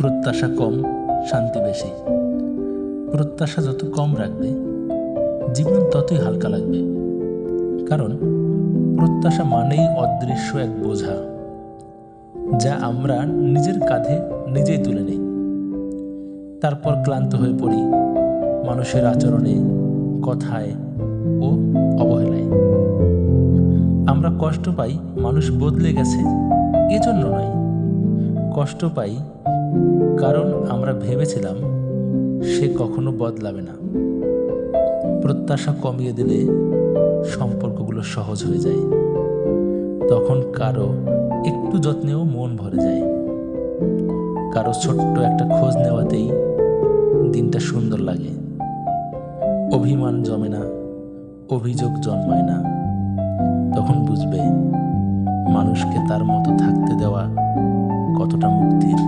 প্রত্যাশা কম, শান্তি বেশি। প্রত্যাশা যত কম রাখবে, জীবন ততই হালকা লাগবে। কারণ প্রত্যাশা মানেই অদৃশ্য এক বোঝা, যা আমরা নিজের কাঁধে নিজেই তুলে নিই। তারপর ক্লান্ত হয়ে পড়ি মানুষের আচরণে, কথায় ও অবহেলায়। আমরা কষ্ট পাই মানুষ বদলে গেছে এজন্য নয়, কষ্ট পাই কারণ আমরা ভেবেছিলাম সে কখনো বদলাবে না। প্রত্যাশা কমিয়ে দিলে সম্পর্কগুলো সহজ হয়ে যায়। তখন কারো একটু যত্নেও মন ভরে যায়, কারো ছোট্ট একটা খোঁজ নেওয়াতেই দিনটা সুন্দর লাগে। অভিমান জমে না, অভিযোগ জন্মায় না। তখন বুঝবে মানুষকে তার মতো থাকতে দেওয়া কতটা মুক্তির।